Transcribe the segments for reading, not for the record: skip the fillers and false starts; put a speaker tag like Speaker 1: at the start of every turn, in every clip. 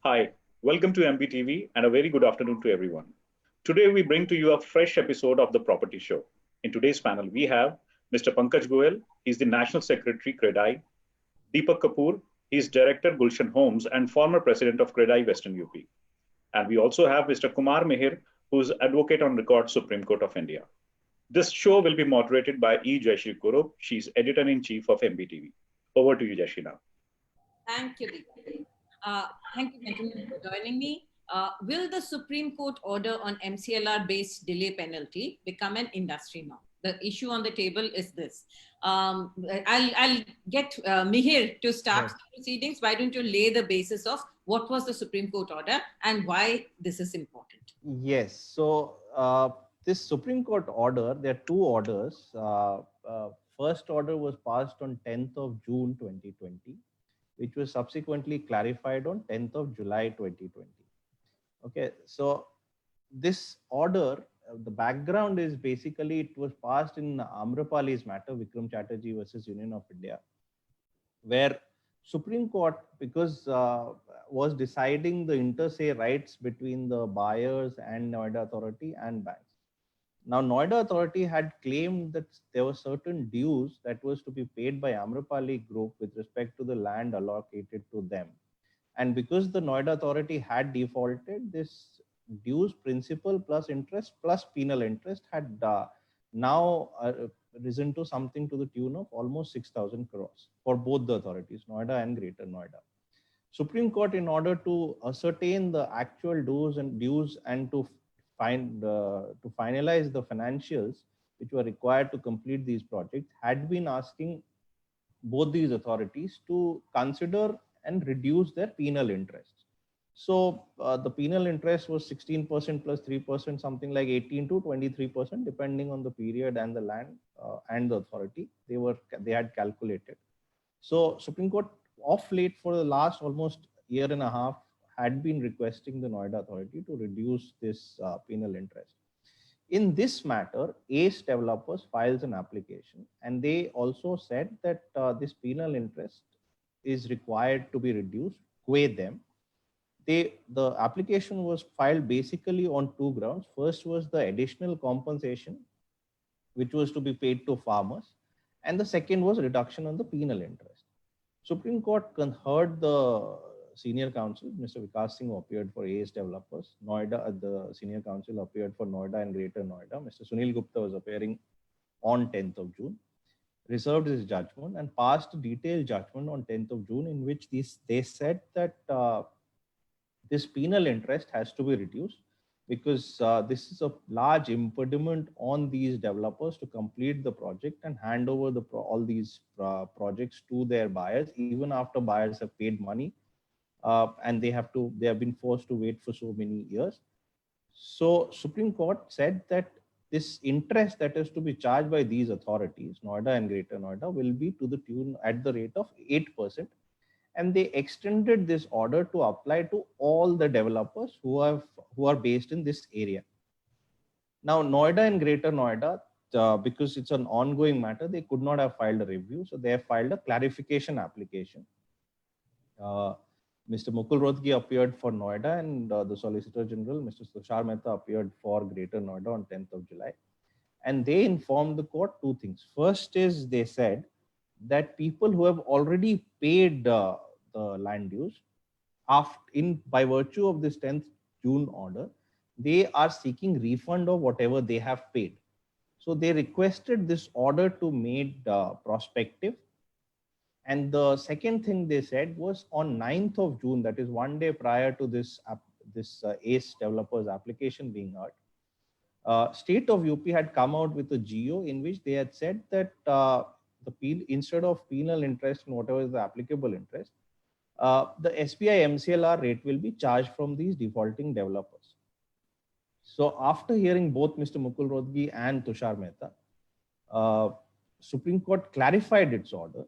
Speaker 1: Hi, welcome to MBTV and a very good afternoon to everyone. Today we bring to you a fresh episode of the Property Show. In today's panel, we have Mr. Pankaj Goel, he's the National Secretary, CREDAI, Deepak Kapoor, he's Director, Gulshan Homes and former President of CREDAI Western UP. And we also have Mr. Kumar Mehir, who's Advocate on Record, Supreme Court of India. This show will be moderated by E. Jayashree Kurup. She's Editor-in-Chief of MBTV. Over to you, Jayashree, now.
Speaker 2: Thank you, Deepti. Thank you, gentlemen, for joining me. Will the Supreme Court order on MCLR-based delay penalty become an industry norm? The issue on the table is this. I'll get Mihir to start the proceedings. Why don't you lay the basis of what was the Supreme Court order and why this is important?
Speaker 3: Yes. So this Supreme Court order, there are two orders. First order was passed on 10th of June 2020, which was subsequently clarified on 10th of July 2020. Okay. So this order, the background is basically it was passed in Amrapali's matter, Vikram Chatterjee versus Union of India, where Supreme Court, because was deciding the inter se rights between the buyers and Noida Authority and banks. Now, Noida Authority had claimed that there were certain dues that was to be paid by Amrapali Group with respect to the land allocated to them. And because the Noida Authority had defaulted, this dues principal plus interest plus penal interest had now risen to something to the tune of almost 6,000 crores for both the authorities, Noida and Greater Noida. Supreme Court, in order to ascertain the actual dues and to finalize the financials which were required to complete these projects, had been asking both these authorities to consider and reduce their penal interest. So the penal interest was 16% plus 3%, something like 18 to 23%, depending on the period and the land and the authority they had calculated. So Supreme Court of late for the last almost year and a half had been requesting the Noida Authority to reduce this penal interest. In this matter, ACE developers files an application, and they also said that this penal interest is required to be reduced, qua them. The application was filed basically on two grounds. First was the additional compensation, which was to be paid to farmers, and the second was reduction on the penal interest. Supreme Court heard the senior counsel, Mr. Vikas Singh, who appeared for AS developers. Noida, the senior counsel appeared for Noida and Greater Noida. Mr. Sunil Gupta was appearing on 10th of June, reserved his judgment and passed a detailed judgment on 10th of June in which they said that this penal interest has to be reduced because this is a large impediment on these developers to complete the project and hand over all these projects to their buyers, even after buyers have paid money and they have been forced to wait for so many years. So Supreme Court said that this interest that is to be charged by these authorities, Noida and Greater Noida, will be to the tune at the rate of 8%. And they extended this order to apply to all the developers who are based in this area. Now, Noida and Greater Noida, because it's an ongoing matter, they could not have filed a review, so they have filed a clarification application. Mr. Mukul Rohatgi appeared for Noida, and the Solicitor General, Mr. Tushar Mehta, appeared for Greater Noida on 10th of July. And they informed the court two things. First is they said that people who have already paid the land dues, by virtue of this 10th June order, they are seeking refund of whatever they have paid. So they requested this order to made prospective. And the second thing they said was on 9th of June, that is one day prior to this ACE developers application being heard, State of UP had come out with a GO in which they had said that instead of penal interest and whatever is the applicable interest, the SBI MCLR rate will be charged from these defaulting developers. So after hearing both Mr. Mukul Rohatgi and Tushar Mehta, Supreme Court clarified its order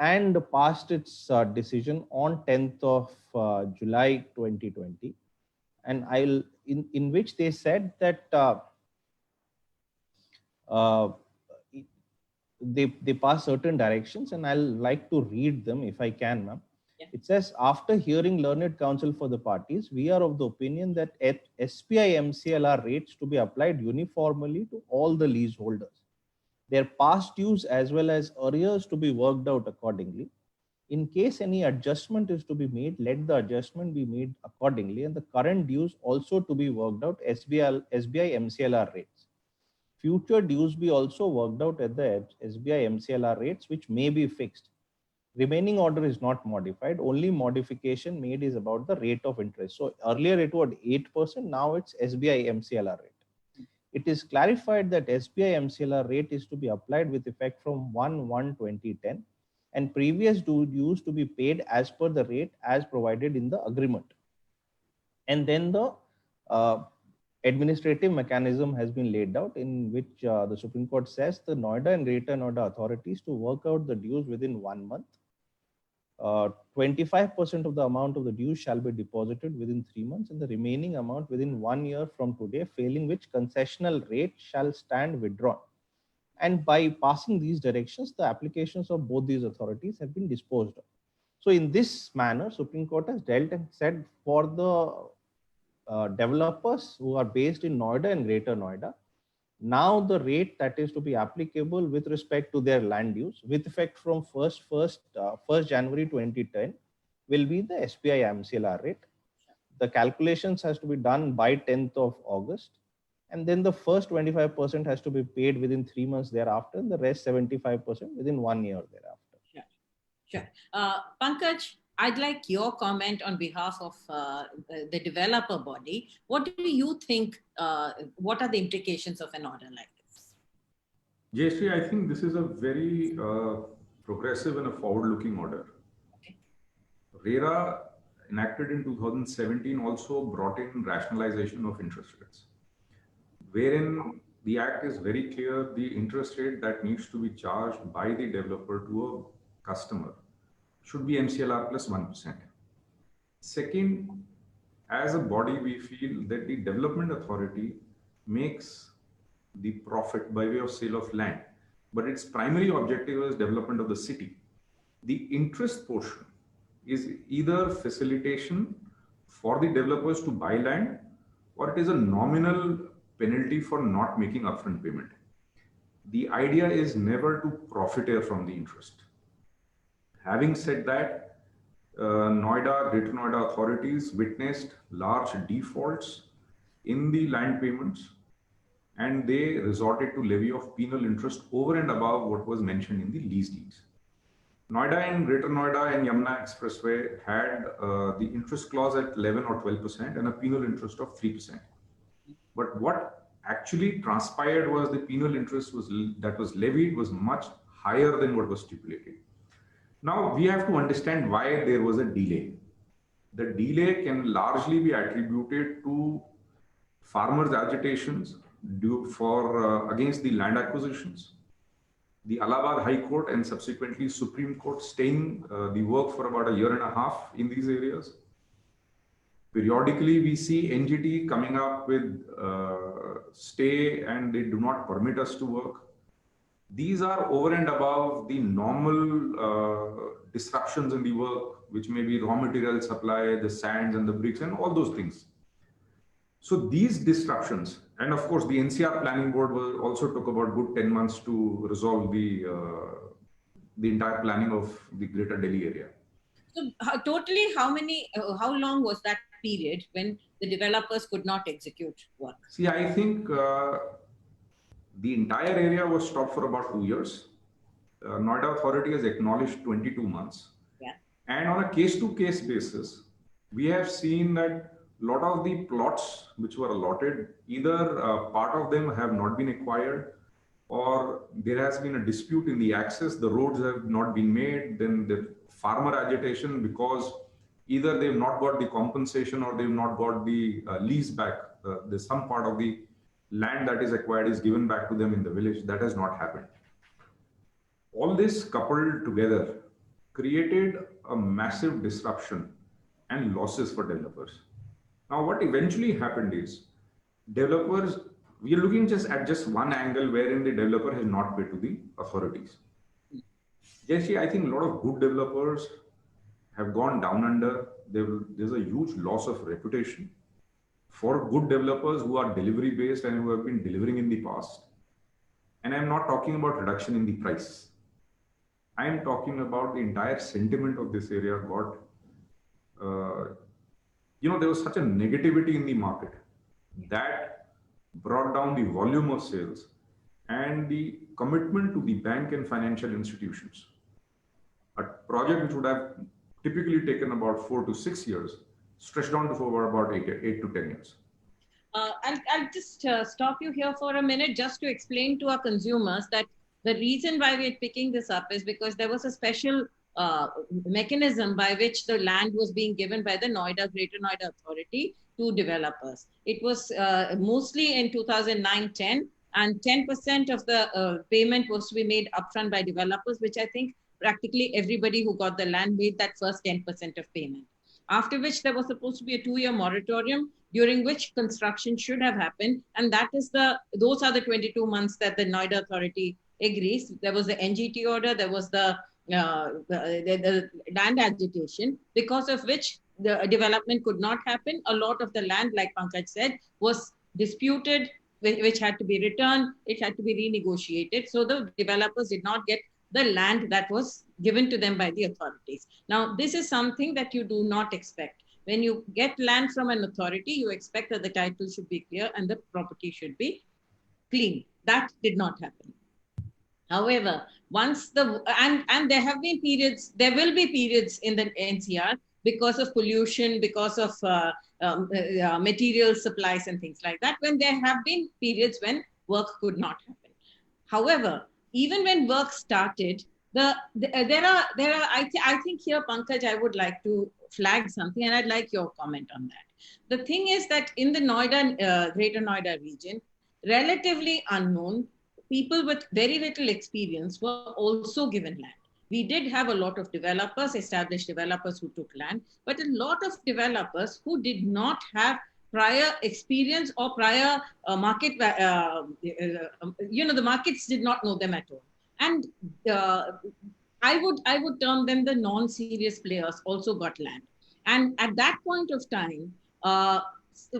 Speaker 3: and passed its decision on 10th of July 2020, and in which they said that they pass certain directions, and I'll like to read them if I can, ma'am.
Speaker 2: Yeah.
Speaker 3: It says, after hearing learned counsel for the parties, we are of the opinion that SBI MCLR rates to be applied uniformly to all the leaseholders. Their past dues as well as arrears to be worked out accordingly. In case any adjustment is to be made, let the adjustment be made accordingly, and the current dues also to be worked out SBI MCLR rates. Future dues be also worked out at the SBI MCLR rates, which may be fixed. Remaining order is not modified. Only modification made is about the rate of interest. So earlier it was 8%. Now it's SBI MCLR rate. It is clarified that SBI MCLR rate is to be applied with effect from 1/1/2010, and previous dues to be paid as per the rate as provided in the agreement. And then the administrative mechanism has been laid out, in which the Supreme Court says the Noida and Greater Noida authorities to work out the dues within 1 month. 25% of the amount of the dues shall be deposited within 3 months, and the remaining amount within 1 year from today, failing which concessional rate shall stand withdrawn. And by passing these directions, the applications of both these authorities have been disposed of. So in this manner, Supreme Court has dealt and said, for the developers who are based in Noida and Greater Noida, now the rate that is to be applicable with respect to their land use with effect from 1st January 2010 will be the SBI MCLR rate. The calculations has to be done by 10th of August. And then the first 25% has to be paid within 3 months thereafter, and the rest 75% within 1 year thereafter.
Speaker 2: Sure. Pankaj, I'd like your comment on behalf of the developer body. What do you think, what are the implications of an order like this?
Speaker 4: Jayashree, I think this is a very progressive and a forward-looking order.
Speaker 2: Okay.
Speaker 4: RERA, enacted in 2017, also brought in rationalization of interest rates, wherein the act is very clear, the interest rate that needs to be charged by the developer to a customer should be MCLR plus 1%. Second, as a body, we feel that the development authority makes the profit by way of sale of land, but its primary objective is development of the city. The interest portion is either facilitation for the developers to buy land, or it is a nominal penalty for not making upfront payment. The idea is never to profiteer from the interest. Having said that, Noida, Greater Noida authorities witnessed large defaults in the land payments, and they resorted to levy of penal interest over and above what was mentioned in the lease deeds. Noida and Greater Noida and Yamuna Expressway had the interest clause at 11 or 12% and a penal interest of 3%. But what actually transpired was the penal interest that was levied was much higher than what was stipulated. Now we have to understand why there was a delay. The delay can largely be attributed to farmers' agitations against the land acquisitions, the Allahabad High Court and subsequently Supreme Court staying the work for about 1.5 years in these areas. Periodically, we see NGT coming up with stay, and they do not permit us to work. These are over and above the normal disruptions in the work, which may be raw material supply, the sands and the bricks and all those things. So these disruptions, and of course the NCR Planning Board also took about good 10 months to resolve the entire planning of the Greater Delhi area.
Speaker 2: So totally how long was that period when the developers could not execute work?
Speaker 4: See, I think the entire area was stopped for about 2 years. Noida Authority has acknowledged 22 months.
Speaker 2: Yeah.
Speaker 4: And on a case-to-case basis, we have seen that a lot of the plots which were allotted, either part of them have not been acquired, or there has been a dispute in the access, the roads have not been made, then the farmer agitation because either they've not got the compensation or they've not got the lease back. There's some part of the land that is acquired is given back to them in the village. That has not happened. All this coupled together created a massive disruption and losses for developers. Now, what eventually happened is developers, we are looking at just one angle wherein the developer has not paid to the authorities. Jesse, I think a lot of good developers have gone down under. There's a huge loss of reputation for good developers who are delivery based and who have been delivering in the past. And I'm not talking about reduction in the price. I am talking about the entire sentiment of this area got, there was such a negativity in the market that brought down the volume of sales and the commitment to the bank and financial institutions. A project which would have typically taken about 4 to 6 years stretched on to for about 8 to 10 years.
Speaker 2: I'll just stop you here for a minute just to explain to our consumers that the reason why we're picking this up is because there was a special mechanism by which the land was being given by the Greater Noida Authority to developers. It was mostly in 2009-10, and 10% of the payment was to be made upfront by developers, which I think practically everybody who got the land made that first 10% of payment. After which there was supposed to be a 2-year moratorium during which construction should have happened. And that is those are the 22 months that the Noida Authority agrees. There was the NGT order, there was the land agitation, because of which the development could not happen. A lot of the land, like Pankaj said, was disputed, which had to be returned. It had to be renegotiated. So the developers did not get the land that was given to them by the authorities. Now, this is something that you do not expect. When you get land from an authority, you expect that the title should be clear and the property should be clean. That did not happen. However, once and there have been periods, there will be periods in the NCR because of pollution, because of material supplies and things like that, when there have been periods when work could not happen. However, even when work started, there are I think here, Pankaj, I would like to flag something, and I'd like your comment on that. The thing is that in the Greater Noida region, relatively unknown people with very little experience were also given land. We did have a lot of developers, established developers who took land, but a lot of developers who did not have prior experience or prior market, the markets did not know them at all. And I would term them the non-serious players also got land. And at that point of time,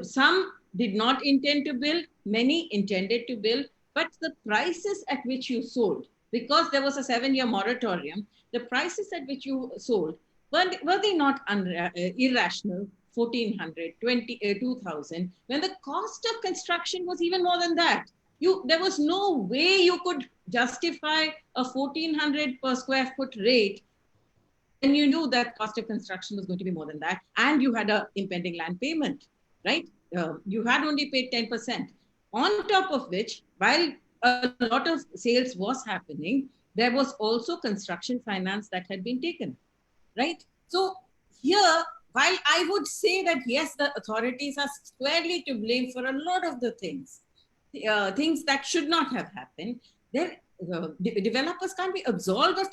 Speaker 2: some did not intend to build, many intended to build, but the prices at which you sold, because there was a 7-year moratorium, the prices at which you sold, were they not irrational? 1,400, 2,000, when the cost of construction was even more than that. There was no way you could justify a 1,400 per square foot rate, and you knew that cost of construction was going to be more than that, and you had an impending land payment, right? You had only paid 10%. On top of which, while a lot of sales was happening, there was also construction finance that had been taken, right? So here, while I would say that, yes, the authorities are squarely to blame for a lot of the things that should not have happened, developers can't be absolved of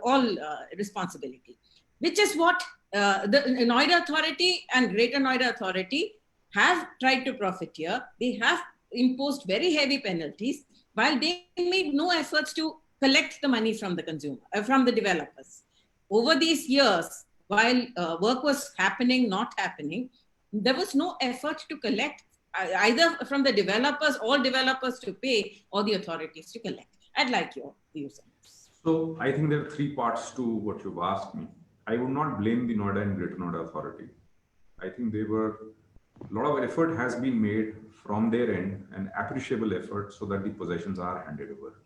Speaker 2: all responsibility, which is what the Noida Authority and Greater Noida Authority have tried to profiteer. They have imposed very heavy penalties, while they made no efforts to collect the money from the consumer, from the developers. Over these years, while work was happening, not happening, there was no effort to collect either from the developers, all developers to pay, or the authorities to collect. I'd like your views on this.
Speaker 4: So I think there are 3 parts to what you've asked me. I would not blame the Noida and Greater Noida Authority. I think a lot of effort has been made from their end, an appreciable effort, so that the possessions are handed over.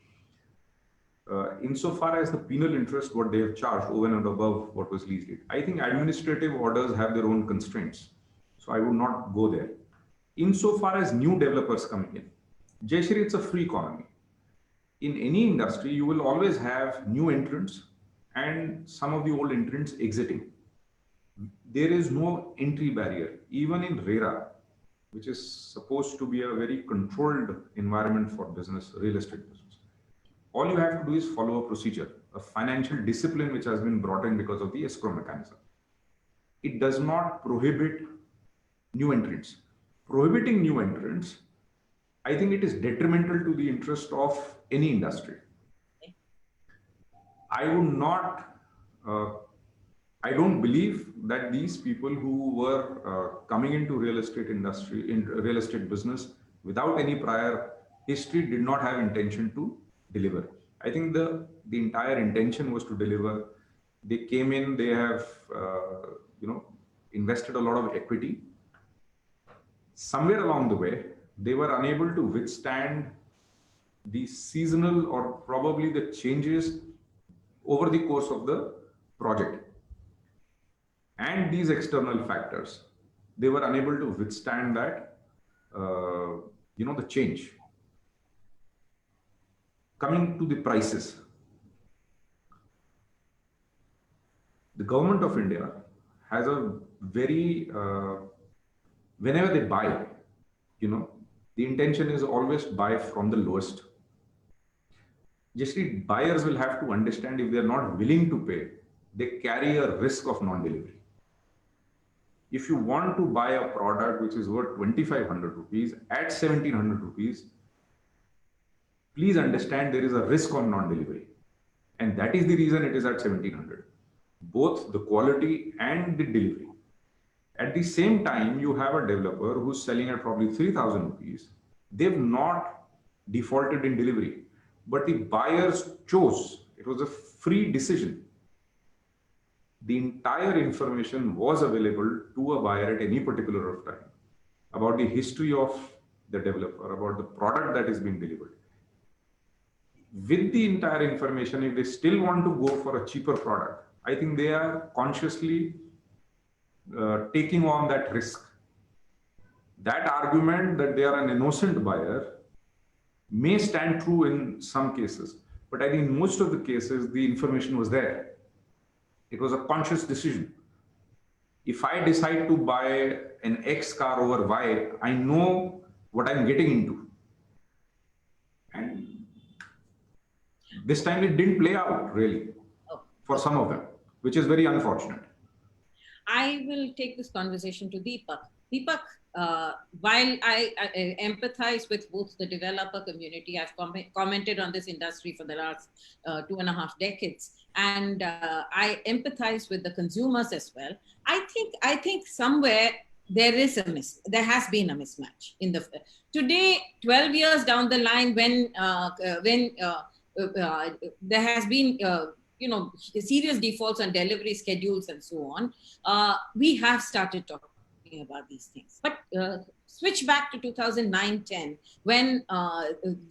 Speaker 4: Insofar as the penal interest, what they have charged over and above what was leased, I think administrative orders have their own constraints. So I would not go there. Insofar as new developers coming in, Jayashree, it's a free economy. In any industry, you will always have new entrants and some of the old entrants exiting. There is no entry barrier. Even in RERA, which is supposed to be a very controlled environment for business, real estate business, all you have to do is follow a procedure, a financial discipline which has been brought in because of the escrow mechanism. It does not prohibit new entrants. Prohibiting new entrants, I think it is detrimental to the interest of any industry. I would not I don't believe that these people who were coming into real estate industry, in real estate business without any prior history did not have intention to deliver. I think the entire intention was to deliver. They came in, they have, invested a lot of equity. Somewhere along the way, they were unable to withstand the seasonal or probably the changes over the course of the project. And these external factors, they were unable to withstand that, the change. Coming to the prices, the government of India has a very, whenever they buy, the intention is always buy from the lowest. Just buyers will have to understand if they are not willing to pay, they carry a risk of non-delivery. If you want to buy a product which is worth 2,500 rupees at 1,700 rupees, please understand there is a risk on non-delivery. And that is the reason it is at 1,700, both the quality and the delivery. At the same time, you have a developer who's selling at probably 3,000 rupees. They've not defaulted in delivery, but the buyers chose. It was a free decision. The entire information was available to a buyer at any particular time about the history of the developer, about the product that is being delivered. With the entire information, if they still want to go for a cheaper product, I think they are consciously taking on that risk. That argument that they are an innocent buyer may stand true in some cases, but I think in most of the cases, the information was there. It was a conscious decision. If I decide to buy an X car over Y, I know what I'm getting into. And this time it didn't play out really for some of them, which is very unfortunate.
Speaker 2: I will take this conversation to Deepak. Deepak, while I empathize with both the developer community, I've commented on this industry for the last 2.5 decades, and I empathize with the consumers as well. I think somewhere there has been a mismatch in the today. 12 years down the line, when there has been serious defaults on delivery schedules and so on, we have started talking about these things. But switch back to 2009-10, when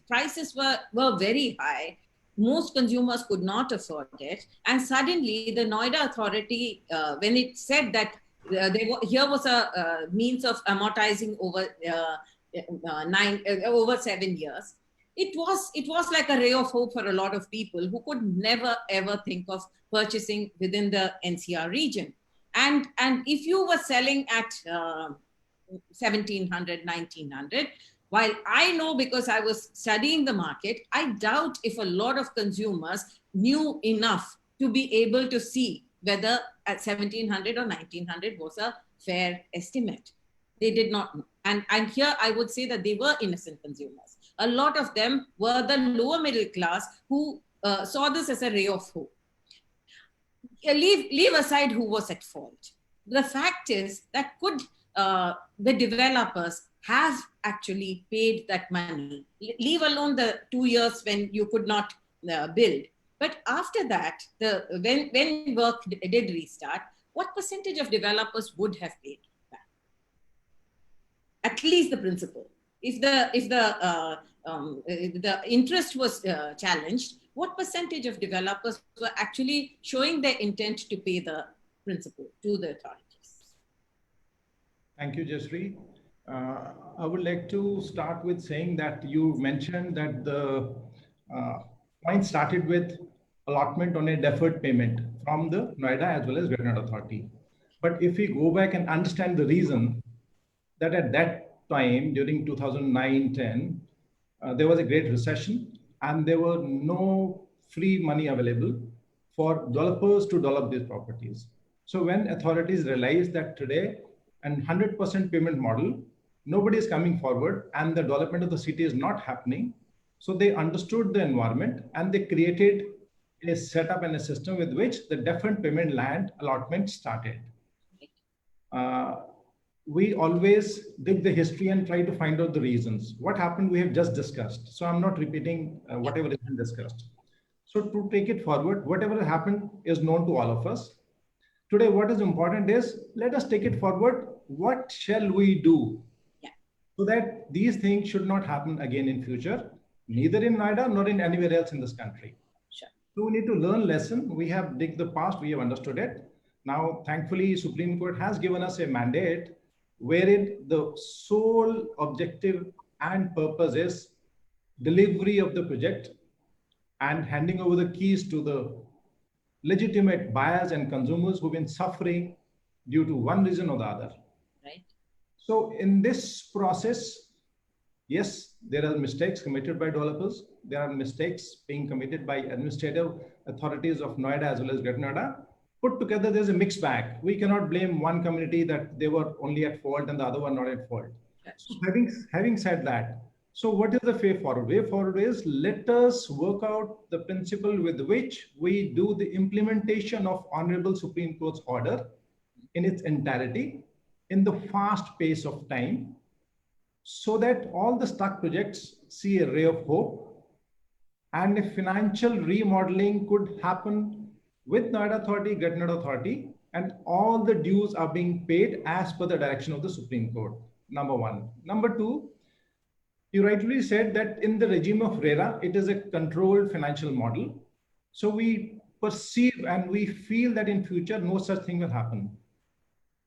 Speaker 2: prices were very high, most consumers could not afford it, and suddenly the Noida Authority, when it said that here was a means of amortizing over 7 years, it was like a ray of hope for a lot of people who could never ever think of purchasing within the NCR region. And if you were selling at 1,700, 1,900, while I know, because I was studying the market, I doubt if a lot of consumers knew enough to be able to see whether at 1,700 or 1,900 was a fair estimate. They did not know. And here I would say that they were innocent consumers. A lot of them were the lower middle class who saw this as a ray of hope. Leave aside who was at fault. The fact is that could the developers have actually paid that money, leave alone the 2 years when you could not build. But after that, when work did restart, what percentage of developers would have paid back? At least the principal. If the interest was challenged, what percentage of developers were actually showing their intent to pay the principal to the authorities?
Speaker 5: Thank you, Jasri. I would like to start with saying that you mentioned that the point started with allotment on a deferred payment from the Noida as well as Greater Noida Authority. But if we go back and understand the reason that at that time, during 2009-10, there was a great recession and there were no free money available for developers to develop these properties. So when authorities realized that today, an 100% payment model, nobody is coming forward and the development of the city is not happening. So they understood the environment and they created a setup and a system with which the deferred payment land allotment started. We always dig the history and try to find out the reasons. What happened, we have just discussed. So I'm not repeating whatever has been discussed. So to take it forward, whatever happened is known to all of us. Today, what is important is, let us take it forward. What shall we do? So that these things should not happen again in future, neither in Noida nor in anywhere else in this country.
Speaker 2: Sure.
Speaker 5: So we need to learn lesson. We have dig the past, we have understood it. Now, thankfully, Supreme Court has given us a mandate wherein the sole objective and purpose is delivery of the project and handing over the keys to the legitimate buyers and consumers who've been suffering due to one reason or the other.
Speaker 2: Right.
Speaker 5: So in this process, yes, there are mistakes committed by developers. There are mistakes being committed by administrative authorities of Noida as well as Greater Noida. Put together, there's a mixed bag. We cannot blame one community that they were only at fault and the other one not at fault. So having said that, so what is the way forward? Way forward is, let us work out the principle with which we do the implementation of Honorable Supreme Court's order in its entirety in the fast pace of time, so that all the stuck projects see a ray of hope and a financial remodeling could happen with Noida Authority, Greater Noida Authority, and all the dues are being paid as per the direction of the Supreme Court. Number one. Number two, you rightly said that in the regime of RERA, it is a controlled financial model. So we perceive and we feel that in future, no such thing will happen.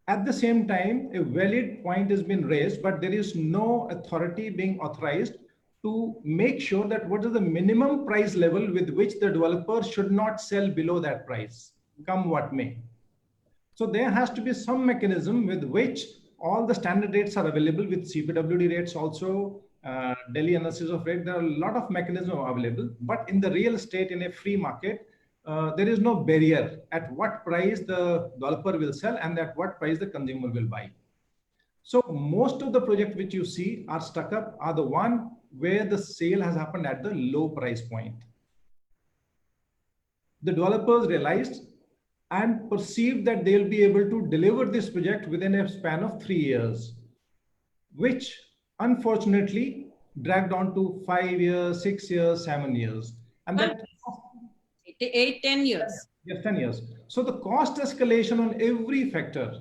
Speaker 5: At the same time, a valid point has been raised, but there is no authority being authorized to make sure that what is the minimum price level with which the developer should not sell below that price, come what may. So there has to be some mechanism with which all the standard rates are available, with CPWD rates also, Delhi analysis of rate. There are a lot of mechanisms available, but in the real estate, in a free market, there is no barrier at what price the developer will sell and at what price the consumer will buy. So most of the projects which you see are stuck up are the one where the sale has happened at the low price point. The developers realized and perceived that they'll be able to deliver this project within a span of 3 years, which unfortunately dragged on to 5 years, 6 years, 7 years. And that
Speaker 2: 8, 10 years.
Speaker 5: Yes, 10 years. So the cost escalation on every factor,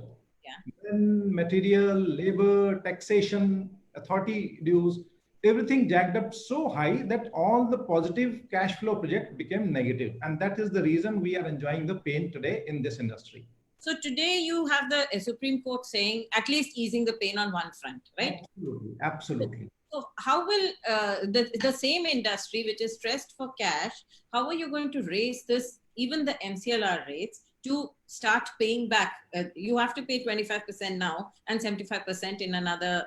Speaker 5: material, labor, taxation, authority dues, everything jacked up so high that all the positive cash flow project became negative. And that is the reason we are enjoying the pain today in this industry.
Speaker 2: So today you have the Supreme Court saying at least easing the pain on one front, right?
Speaker 5: Absolutely. Absolutely.
Speaker 2: So how will the same industry which is stressed for cash, how are you going to raise this, even the MCLR rates, to start paying back? You have to pay 25% now and 75% in another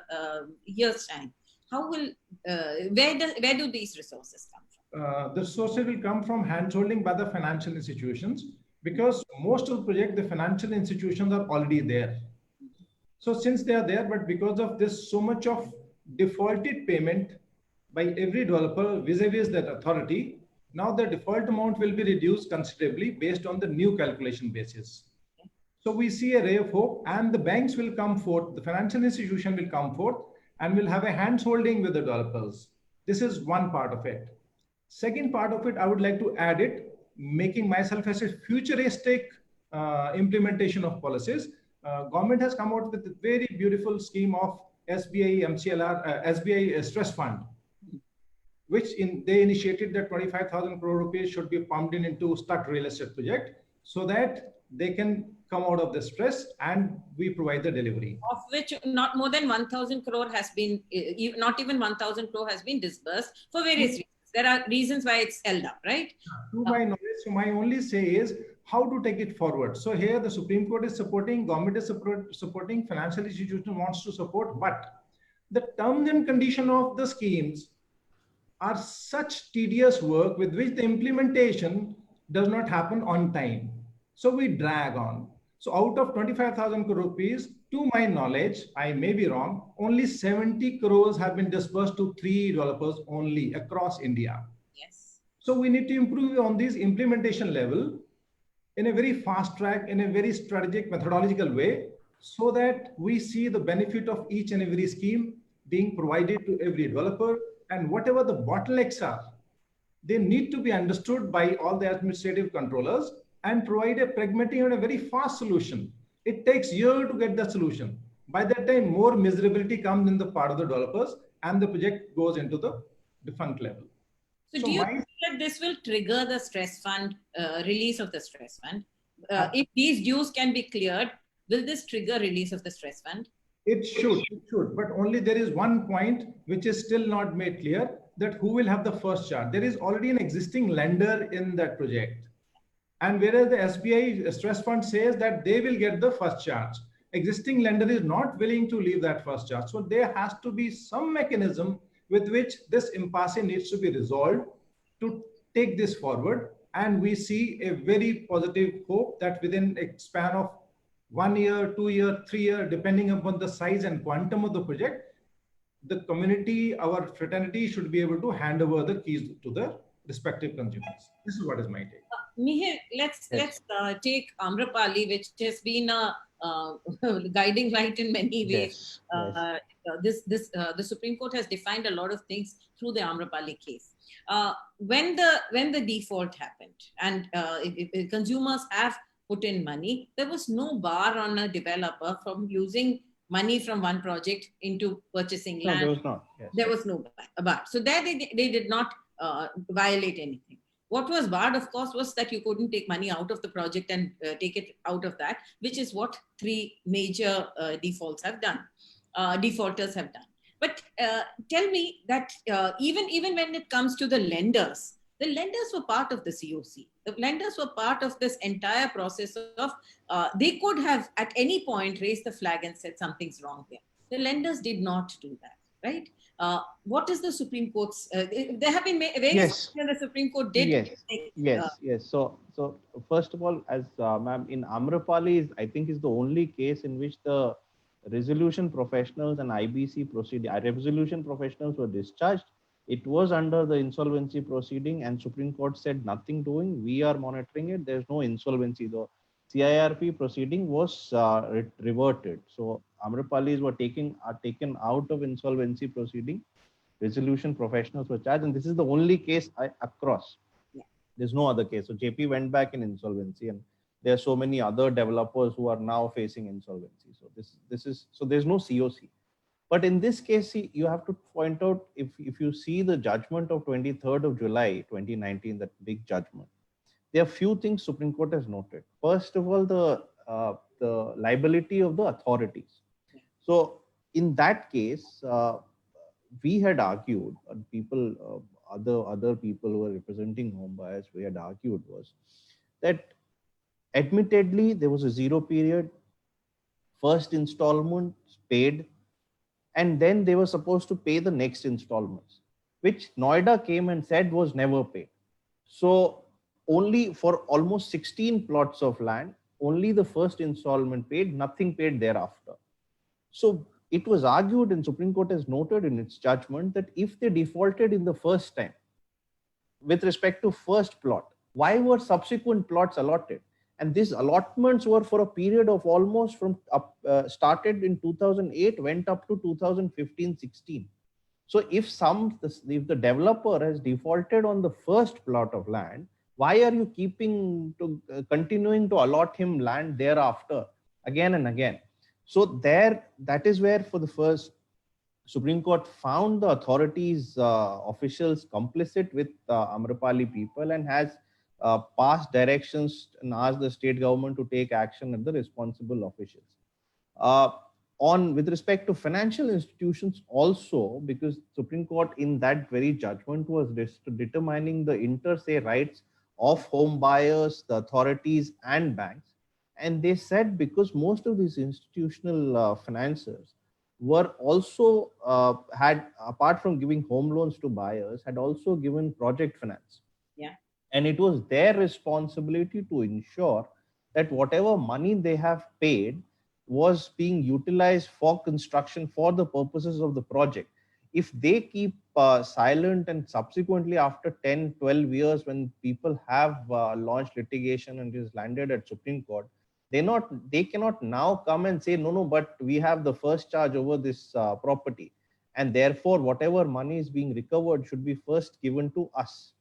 Speaker 2: year's time. How will, where do these resources come from?
Speaker 5: The resources will come from handholding by the financial institutions, because most of the project, the financial institutions are already there. So since they are there, but because of this, so much of defaulted payment by every developer vis-a-vis that authority, now the default amount will be reduced considerably based on the new calculation basis. So we see a ray of hope, and the banks will come forth, the financial institution will come forth and will have a hands-holding with the developers. This is one part of it. Second part of it, I would like to add it, making myself as a futuristic implementation of policies. Government has come out with a very beautiful scheme of SBI MCLR, SBI Stress Fund, which they initiated that 25,000 crore rupees should be pumped into stuck real estate project so that they can come out of the stress and we provide the delivery.
Speaker 2: Of which not more than 1,000 crore has been, not even 1,000 crore has been disbursed for various reasons. There are reasons why it's held up, right?
Speaker 5: To my knowledge, so my only say is how to take it forward. So here the Supreme Court is supporting, government is supporting, financial institution wants to support, but the terms and condition of the schemes are such tedious work with which the implementation does not happen on time. So we drag on. So out of 25,000 crore rupees, to my knowledge, I may be wrong, only 70 crores have been disbursed to 3 developers only across India.
Speaker 2: Yes.
Speaker 5: So we need to improve on this implementation level in a very fast track, in a very strategic methodological way, so that we see the benefit of each and every scheme being provided to every developer, and whatever the bottlenecks are, they need to be understood by all the administrative controllers and provide a pragmatic and a very fast solution. It takes years to get the solution. By that time, more miserability comes in the part of the developers and the project goes into the defunct level.
Speaker 2: So do you think that this will trigger the stress fund, release of the stress fund? If these dues can be cleared, will this trigger release of the stress fund?
Speaker 5: It should, but only there is one point which is still not made clear, that who will have the first charge. There is already an existing lender in that project. And whereas the SBI stress fund says that they will get the first charge, existing lender is not willing to leave that first charge. So there has to be some mechanism with which this impasse needs to be resolved to take this forward. And we see a very positive hope that within a span of 1 year, 2 year, 3 year, depending upon the size and quantum of the project, the community, our fraternity should be able to hand over the keys to the respective consumers. This is what is my take.
Speaker 2: Mihir, let's take Amrapali, which has been a guiding light in many ways. The Supreme Court has defined a lot of things through the Amrapali case. When the default happened and if consumers have put in money, there was no bar on a developer from using money from one project into purchasing land.
Speaker 3: There was not. Yes.
Speaker 2: There was no bar. So there they did not violate anything. What was barred, of course, was that you couldn't take money out of the project and take it out of that, which is what three major defaulters have done. But tell me that even when it comes to the lenders were part of the COC. The lenders were part of this entire process of, they could have at any point raised the flag and said something's wrong here. The lenders did not do that, right? What is the Supreme Court's, there have been various the Supreme Court did.
Speaker 3: Yes. So first of all, as ma'am, in Amrapali, I think is the only case in which the resolution professionals and IBC proceeding, resolution professionals were discharged. It was under the insolvency proceeding and Supreme Court said nothing doing. We are monitoring it. There's no insolvency. The CIRP proceeding was reverted. So Amrapalis were taken out of insolvency proceeding. Resolution professionals were charged, and this is the only case across.
Speaker 2: Yeah.
Speaker 3: There's no other case. So JP went back in insolvency, and there are so many other developers who are now facing insolvency. So so there's no COC. But in this case, you have to point out, if you see the judgment of 23rd of July 2019, that big judgment, there are few things Supreme Court has noted. First of all, the liability of the authorities. So in that case, we had argued, other people who were representing home buyers, we had argued was that admittedly there was a zero period, first installment paid, and then they were supposed to pay the next installments, which Noida came and said was never paid. So only for almost 16 plots of land, only the first installment paid, nothing paid thereafter. So it was argued, and Supreme Court has noted in its judgment that if they defaulted in the first time with respect to first plot, why were subsequent plots allotted? And these allotments were for a period of almost started in 2008, went up to 2015-16. So if the developer has defaulted on the first plot of land, why are you continuing to allot him land thereafter again and again? So that is where for the first Supreme Court found the authorities officials complicit with Amrapali people and has passed directions and asked the state government to take action at the responsible officials. With respect to financial institutions also, because Supreme Court in that very judgment was determining the inter se rights of home buyers, the authorities and banks. And they said because most of these institutional financiers were also had, apart from giving home loans to buyers, had also given project finance.
Speaker 2: Yeah.
Speaker 3: And it was their responsibility to ensure that whatever money they have paid was being utilized for construction for the purposes of the project. if they keep silent and subsequently after 10, 12 years when people have launched litigation and it is landed at Supreme Court, they cannot now come and say, no, but we have the first charge over this property. And therefore, whatever money is being recovered should be first given to us.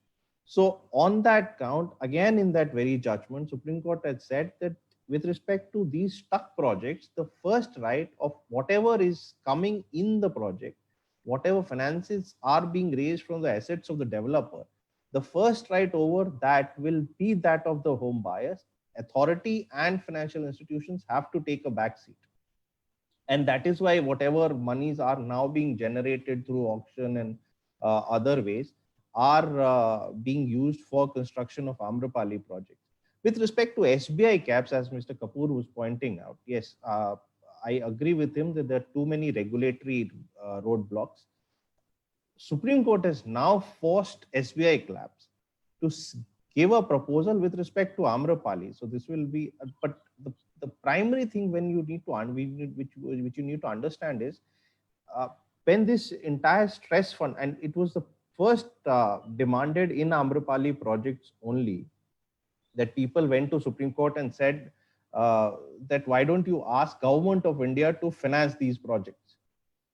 Speaker 3: So on that count, again, in that very judgment, Supreme Court had said that with respect to these stuck projects, the first right of whatever is coming in the project, whatever finances are being raised from the assets of the developer, the first right over that will be that of the home buyers. Authority and financial institutions have to take a back seat. And that is why whatever monies are now being generated through auction and other ways are being used for construction of Amrapali projects. With respect to SBI caps, as Mr. Kapoor was pointing out, yes, I agree with him that there are too many regulatory roadblocks. Supreme Court has now forced SBI caps to give a proposal with respect to Amrapali. So this will be, but the primary thing when you need to which you need to understand is when this entire stress fund, and it was the first demanded in Amrapali projects only, that people went to Supreme Court and said that why don't you ask Government of India to finance these projects,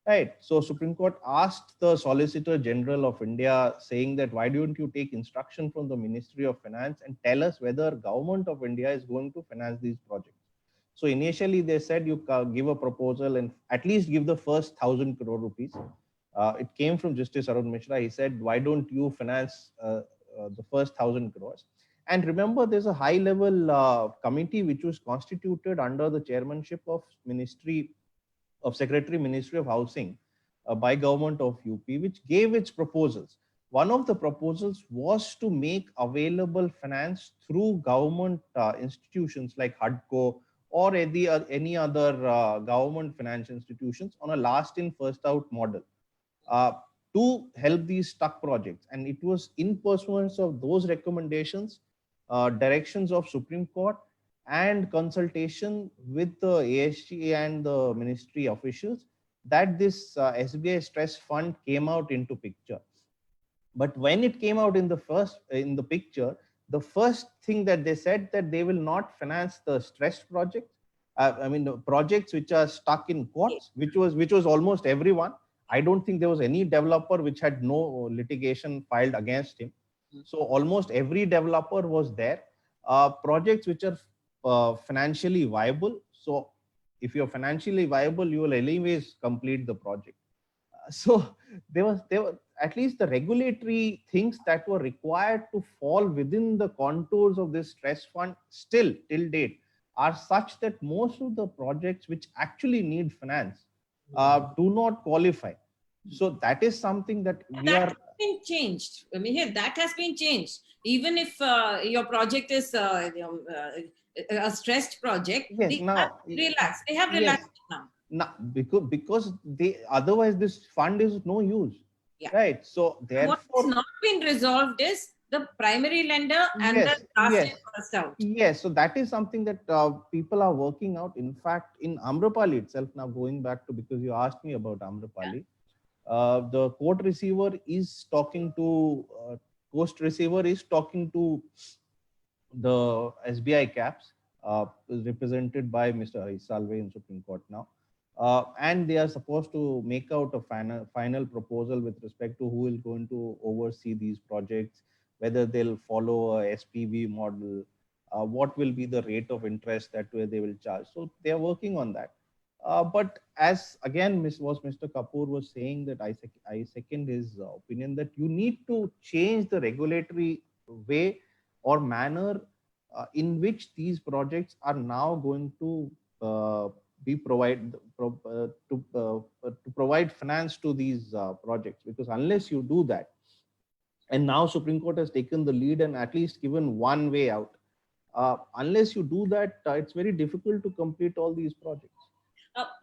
Speaker 3: right? So Supreme Court asked the Solicitor General of India saying that why don't you take instruction from the Ministry of Finance and tell us whether Government of India is going to finance these projects. So initially they said you give a proposal and at least give the first 1,000 crore rupees. It came from Justice Arun Mishra. He said, why don't you finance the first 1,000 crores? And remember, there's a high level committee which was constituted under the chairmanship of Secretary Ministry of Housing by Government of UP, which gave its proposals. One of the proposals was to make available finance through government institutions like HUDCO or any other government financial institutions on a last in, first out model to help these stuck projects. And it was in pursuance of those recommendations, directions of Supreme Court, and consultation with the ASG and the ministry officials that this SBI stress fund came out into picture. But when it came out in the picture, the first thing that they said that they will not finance the stressed projects. The projects which are stuck in courts, which was almost everyone. I don't think there was any developer which had no litigation filed against him. So almost every developer was there. Projects which are financially viable. So if you're financially viable, you will anyways complete the project. So there were at least the regulatory things that were required to fall within the contours of this stress fund still till date are such that most of the projects which actually need finance do not qualify. So that is something that
Speaker 2: has been changed. I mean, that has been changed. Even if your project is a stressed project,
Speaker 3: yes,
Speaker 2: they have relaxed now.
Speaker 3: Now, because otherwise this fund is no use, right? So therefore,
Speaker 2: what has not been resolved is the primary lender and the last in, first out.
Speaker 3: Yes, so that is something that people are working out. In fact, in Amrapali itself, now going back to, because you asked me about Amrapali, the court receiver is talking to the SBI caps, represented by Mr. Harish Salve in Supreme Court now. And they are supposed to make out a final proposal with respect to who is going to oversee these projects, whether they'll follow a SPV model, what will be the rate of interest that way they will charge. So they are working on that. But as again, Mr. Kapoor was saying, that I second his opinion that you need to change the regulatory way or manner in which these projects are now going to provide finance to these projects, because unless you do that, and now Supreme Court has taken the lead and at least given one way out, unless you do that, it's very difficult to complete all these projects.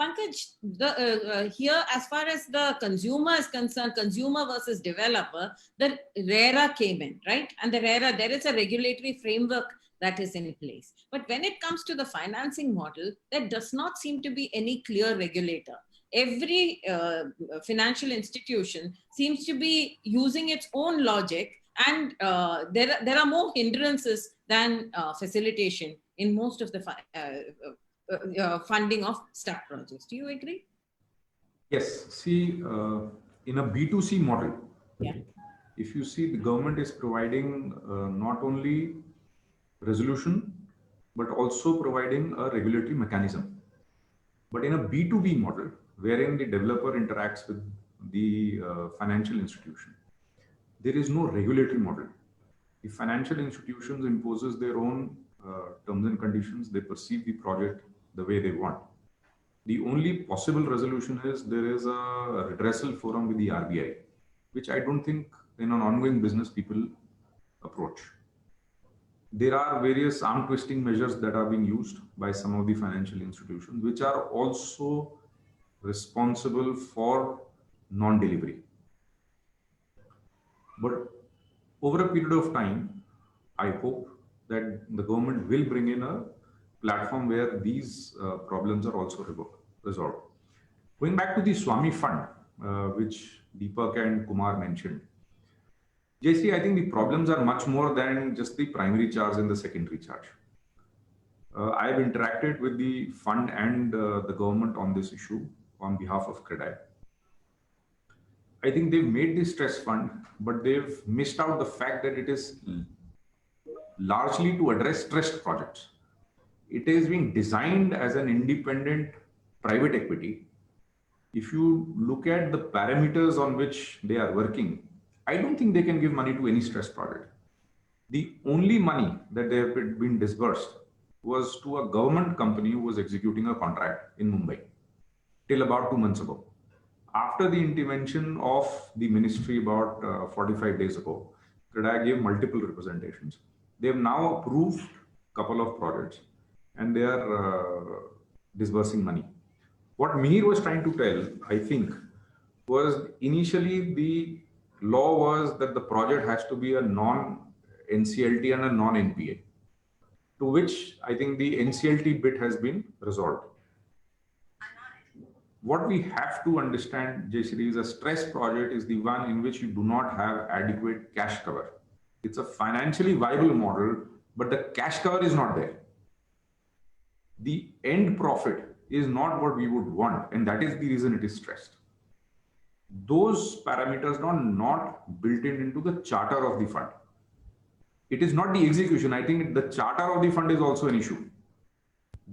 Speaker 2: Pankaj, here, as far as the consumer is concerned, consumer versus developer, the RERA came in, right? And the RERA, there is a regulatory framework that is in place. But when it comes to the financing model, there does not seem to be any clear regulator. every financial institution seems to be using its own logic, and there are more hindrances than facilitation in most of the funding of start projects. Do you agree?
Speaker 4: Yes. See, in a B2C model,
Speaker 2: Yeah.
Speaker 4: if you see, the government is providing not only resolution, but also providing a regulatory mechanism. But in a B2B model, wherein the developer interacts with the financial institution, there is no regulatory model. The financial institutions imposes their own terms and conditions. They perceive the project the way they want. The only possible resolution is there is a redressal forum with the RBI, which I don't think in an ongoing business people approach. There are various arm twisting measures that are being used by some of the financial institutions, which are also responsible for non-delivery. But over a period of time, I hope that the government will bring in a platform where these problems are also resolved. Going back to the Swami Fund, which Deepak and Kumar mentioned, JC, I think the problems are much more than just the primary charge and the secondary charge. I have interacted with the fund and the government on this issue on behalf of CREDAI. I think they've made the stress fund, but they've missed out the fact that it is largely to address stressed projects. It is being designed as an independent private equity. If you look at the parameters on which they are working, I don't think they can give money to any stress project. The only money that they have been disbursed was to a government company who was executing a contract in Mumbai till about 2 months ago. After the intervention of the ministry about 45 days ago, CREDAI gave multiple representations. They have now approved a couple of projects and they are disbursing money. What Mihir was trying to tell, I think, was initially the law was that the project has to be a non-NCLT and a non-NPA, to which I think the NCLT bit has been resolved. What we have to understand, Jayshree, is a stress project is the one in which you do not have adequate cash cover. It's a financially viable model, but the cash cover is not there. The end profit is not what we would want, and that is the reason it is stressed. Those parameters are not built into the charter of the fund. It is not the execution. I think the charter of the fund is also an issue.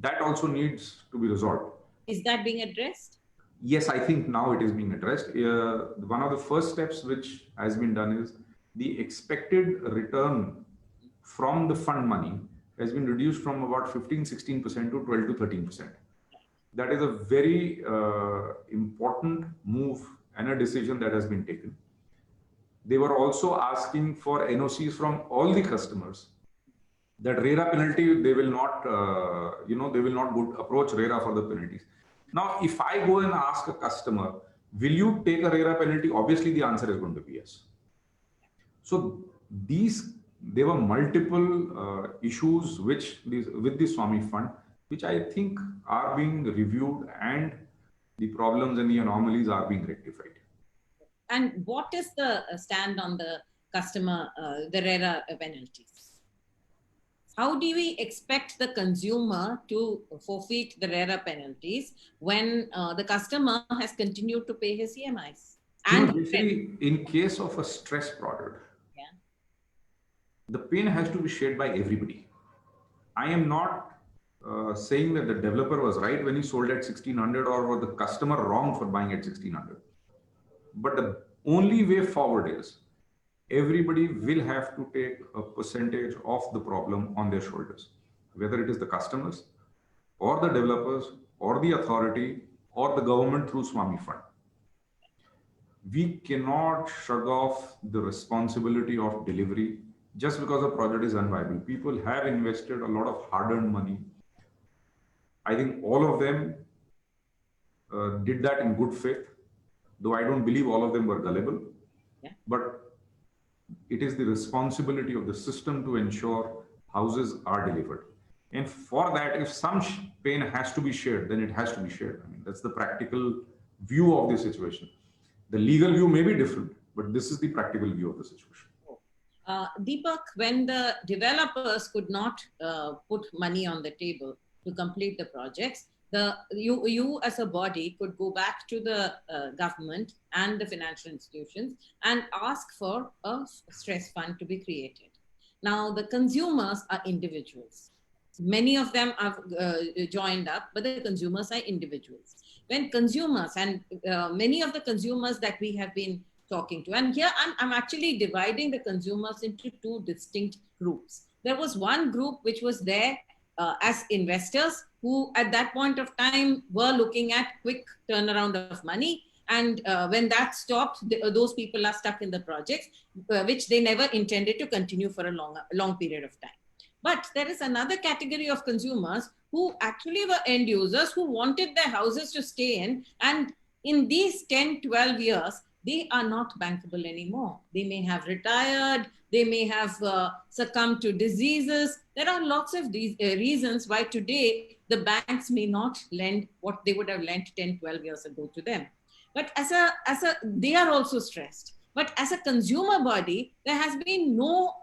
Speaker 4: That also needs to be resolved.
Speaker 2: Is that being addressed?
Speaker 4: Yes, I think now it is being addressed. One of the first steps which has been done is the expected return from the fund money has been reduced from about 15-16% to 12 to 13%. That is a very important move and a decision that has been taken. They were also asking for NOCs from all the customers. That RERA penalty, they will not, they will not approach RERA for the penalties. Now, if I go and ask a customer, will you take a RERA penalty? Obviously, the answer is going to be yes. So there were multiple issues with the Swami Fund, which I think are being reviewed and the problems and the anomalies are being rectified.
Speaker 2: And what is the stand on the customer, the RERA penalties? How do we expect the consumer to forfeit the RERA penalties when the customer has continued to pay his EMIs? And
Speaker 4: in case of a stress product, the pain has to be shared by everybody. I am not saying that the developer was right when he sold at 1600 or the customer wrong for buying at 1600. But the only way forward is everybody will have to take a percentage of the problem on their shoulders, whether it is the customers or the developers or the authority or the government through Swami Fund. We cannot shrug off the responsibility of delivery just because a project is unviable. People have invested a lot of hard-earned money. I think all of them did that in good faith, though I don't believe all of them were gullible.
Speaker 2: Yeah.
Speaker 4: But it is the responsibility of the system to ensure houses are delivered. And for that, if some pain has to be shared, then it has to be shared. I mean, that's the practical view of the situation. The legal view may be different, but this is the practical view of the situation.
Speaker 2: Deepak, when the developers could not put money on the table to complete the projects, you as a body could go back to the government and the financial institutions and ask for a stress fund to be created. Now, the consumers are individuals. Many of them have joined up, but the consumers are individuals. When consumers, and many of the consumers that we have been talking to, and here I'm actually dividing the consumers into two distinct groups. There was one group which was there as investors who at that point of time were looking at quick turnaround of money. And when that stopped, those people are stuck in the projects, which they never intended to continue for a long period of time. But there is another category of consumers who actually were end users who wanted their houses to stay in. And in these 10, 12 years, they are not bankable anymore. They may have retired. They may have succumbed to diseases. There are lots of these reasons why today the banks may not lend what they would have lent 10, 12 years ago to them. But they are also stressed. But as a consumer body, there has been no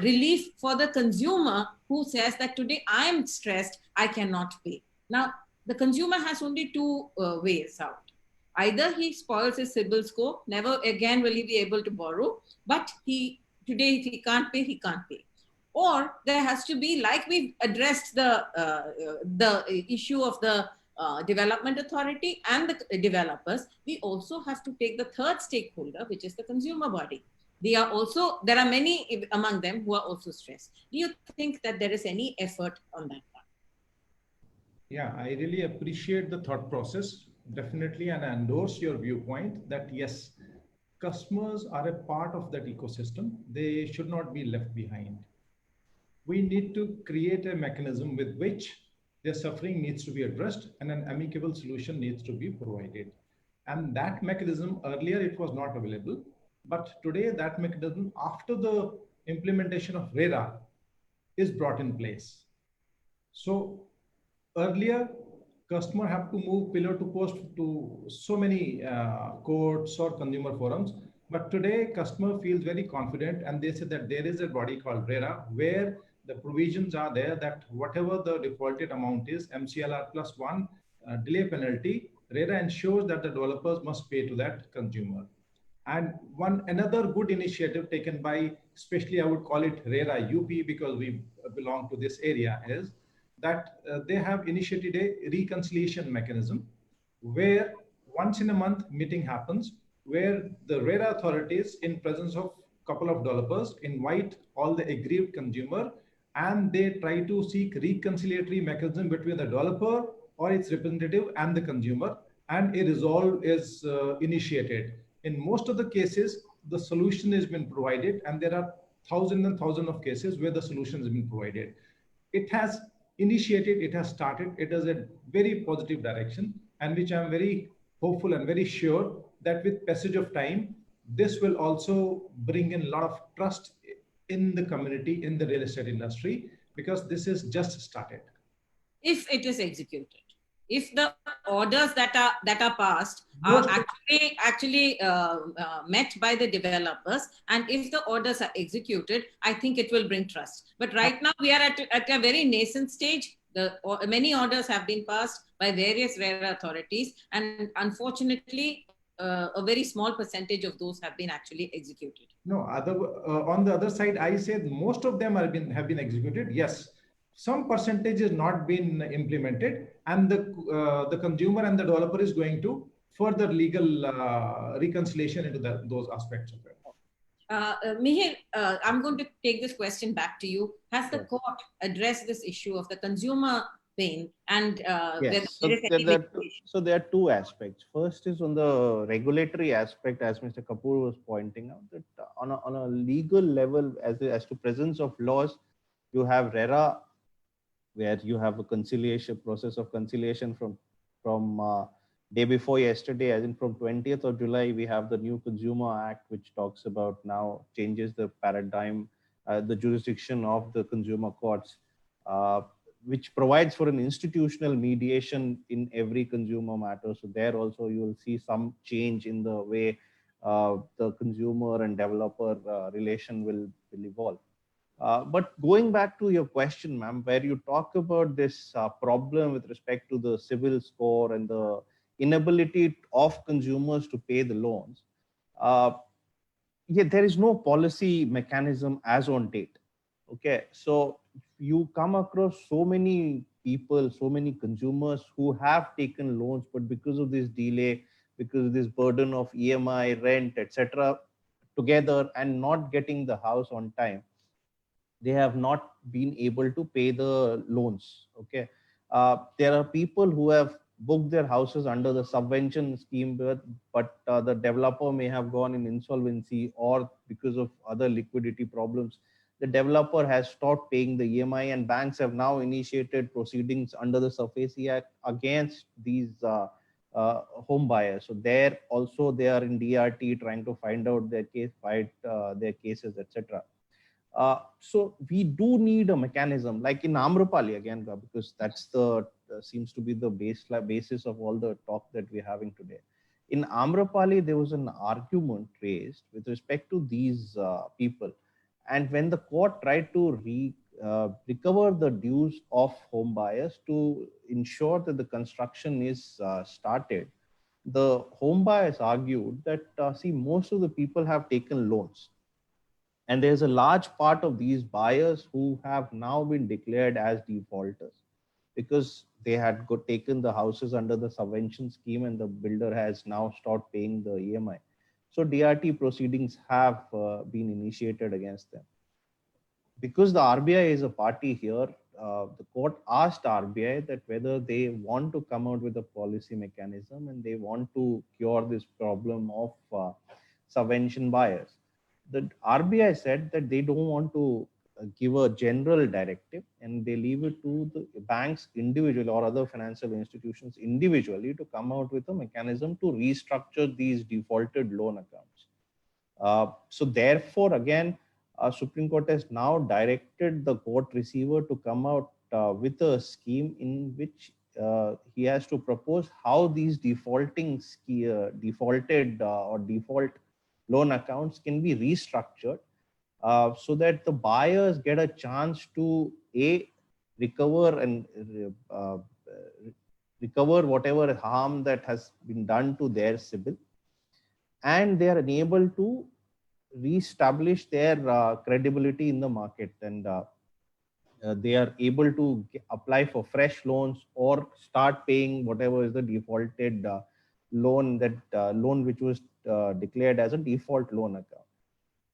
Speaker 2: relief for the consumer who says that today I am stressed, I cannot pay. Now, the consumer has only two ways out. Either he spoils his CIBIL score, never again will he be able to borrow, but today if he can't pay, he can't pay. Or there has to be, like we've addressed the issue of the development authority and the developers, we also have to take the third stakeholder, which is the consumer body. There are many among them who are also stressed. Do you think that there is any effort on that part?
Speaker 5: Yeah, I really appreciate the thought process, definitely, and I endorse your viewpoint that yes, customers are a part of that ecosystem. They should not be left behind. We need to create a mechanism with which their suffering needs to be addressed and an amicable solution needs to be provided. And that mechanism, earlier it was not available, but today that mechanism, after the implementation of RERA, is brought in place. So earlier, customer have to move pillar to post to so many courts or consumer forums. But today, customer feels very confident and they say that there is a body called RERA where the provisions are there that whatever the defaulted amount is, MCLR plus one delay penalty, RERA ensures that the developers must pay to that consumer. And another good initiative taken by, especially I would call it RERA UP because we belong to this area, is that they have initiated a reconciliation mechanism where once in a month meeting happens where the RERA authorities in presence of a couple of developers invite all the aggrieved consumer and they try to seek reconciliatory mechanism between the developer or its representative and the consumer, and a resolve is initiated. In most of the cases, the solution has been provided, and there are thousands and thousands of cases where the solution has been provided. It has initiated, it has started, it is a very positive direction, and which I'm very hopeful and very sure that with passage of time, this will also bring in a lot of trust in the community, in the real estate industry, because this is just started.
Speaker 2: If it is executed, if the orders that are passed are actually met by the developers, and if the orders are executed, I think it will bring trust. But right now we are at a very nascent stage. Many orders have been passed by various RERA authorities, and unfortunately, a very small percentage of those have been actually executed.
Speaker 5: No, on the other side, I said most of them have been executed. Yes, some percentage has not been implemented, and the consumer and the developer is going to further legal reconciliation into those aspects of it.
Speaker 2: Mihir, I'm going to take this question back to you. Has the court addressed this issue of the consumer pain and
Speaker 3: yes. So there are two aspects. First is on the regulatory aspect, as Mr. Kapoor was pointing out, that on a legal level, as to presence of laws, you have RERA, where you have a process of conciliation from day before yesterday, as in from 20th of July, we have the new Consumer Act, which talks about now changes the paradigm, the jurisdiction of the consumer courts. which provides for an institutional mediation in every consumer matter. So there also you will see some change in the way the consumer and developer relation will evolve. But going back to your question, ma'am, where you talk about this problem with respect to the CIBIL score and the inability of consumers to pay the loans, yeah, there is no policy mechanism as on date. Okay, so you come across so many people, so many consumers who have taken loans, but because of this delay, because of this burden of EMI, rent, etc., together and not getting the house on time, they have not been able to pay the loans. Okay, there are people who have booked their houses under the subvention scheme, but the developer may have gone in insolvency, or because of other liquidity problems, the developer has stopped paying the EMI, and banks have now initiated proceedings under the SARFAESI Act against these home buyers. So there also they are in DRT trying to find out their case, fight their cases, etc. So we do need a mechanism like in Amrapali again, because that's the seems to be the basis of all the talk that we're having today. In Amrapali, there was an argument raised with respect to these people, and when the court tried to recover the dues of home buyers to ensure that the construction is started, the home buyers argued that see, most of the people have taken loans. And there's a large part of these buyers who have now been declared as defaulters because they had taken the houses under the subvention scheme and the builder has now stopped paying the EMI. So DRT proceedings have been initiated against them. Because the RBI is a party here, the court asked RBI that whether they want to come out with a policy mechanism and they want to cure this problem of subvention buyers. The RBI said that they don't want to give a general directive and they leave it to the banks individually or other financial institutions individually to come out with a mechanism to restructure these defaulted loan accounts. So therefore, again, Supreme Court has now directed the court receiver to come out with a scheme in which he has to propose how these defaulted or default loan accounts can be restructured so that the buyers get a chance to recover and recover whatever harm that has been done to their CIBIL, and they are unable to reestablish their credibility in the market, and they are able to apply for fresh loans or start paying whatever is the defaulted loan which was declared as a default loan account.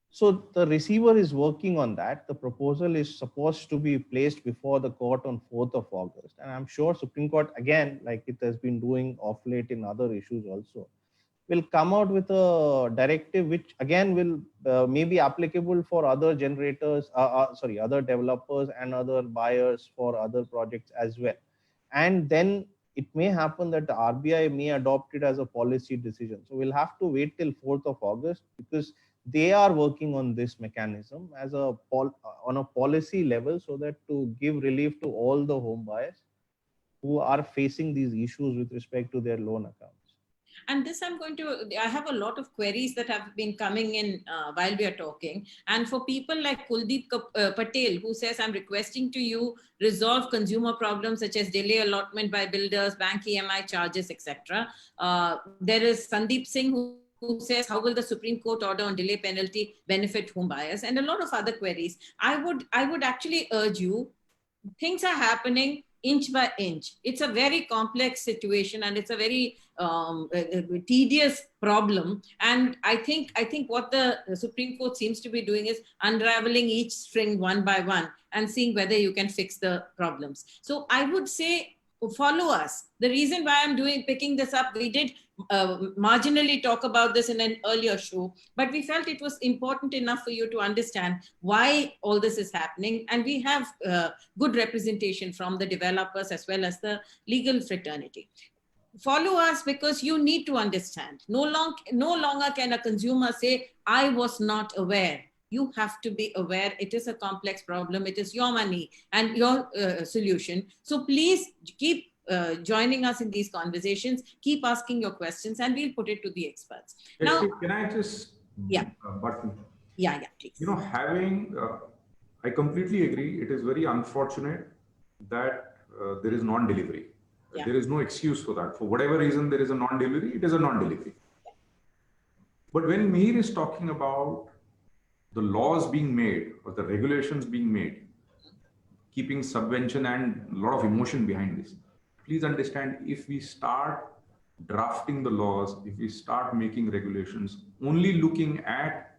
Speaker 3: So the receiver is working on that. The proposal is supposed to be placed before the court on 4th of August. And I'm sure Supreme Court, again, like it has been doing of late in other issues also, will come out with a directive which again will may be applicable for other generators, other developers and other buyers for other projects as well. And then it may happen that the RBI may adopt it as a policy decision. So we'll have to wait till 4th of August because they are working on this mechanism as on a policy level so that to give relief to all the home buyers who are facing these issues with respect to their loan accounts.
Speaker 2: And this I have a lot of queries that have been coming in while we are talking. And for people like Kuldeep Patel, who says, I'm requesting to you resolve consumer problems such as delay allotment by builders, bank EMI charges, etc. There is Sandeep Singh who says, how will the Supreme Court order on delay penalty benefit home buyers? And a lot of other queries. I would actually urge you, things are happening inch by inch. It's a very complex situation and it's a very tedious problem. And I think what the Supreme Court seems to be doing is unraveling each string one by one and seeing whether you can fix the problems. So I would say, follow us. The reason why I'm picking this up, we did marginally talk about this in an earlier show, but we felt it was important enough for you to understand why all this is happening. And we have good representation from the developers as well as the legal fraternity. Follow us because you need to understand. No longer can a consumer say, I was not aware. you have to be aware it is a complex problem. It is your money and your solution. So please keep joining us in these conversations, keep asking your questions, and we'll put it to the experts.
Speaker 4: Now,
Speaker 2: Now,
Speaker 4: can I just button?
Speaker 2: Yeah, please.
Speaker 4: You know, I completely agree. It is very unfortunate that there is non-delivery.
Speaker 2: Yeah.
Speaker 4: There is no excuse for that. For whatever reason, there is a non-delivery. It is a non-delivery. But when Mihir is talking about the laws being made or the regulations being made, keeping subvention and a lot of emotion behind this, please understand, if we start drafting the laws, if we start making regulations only looking at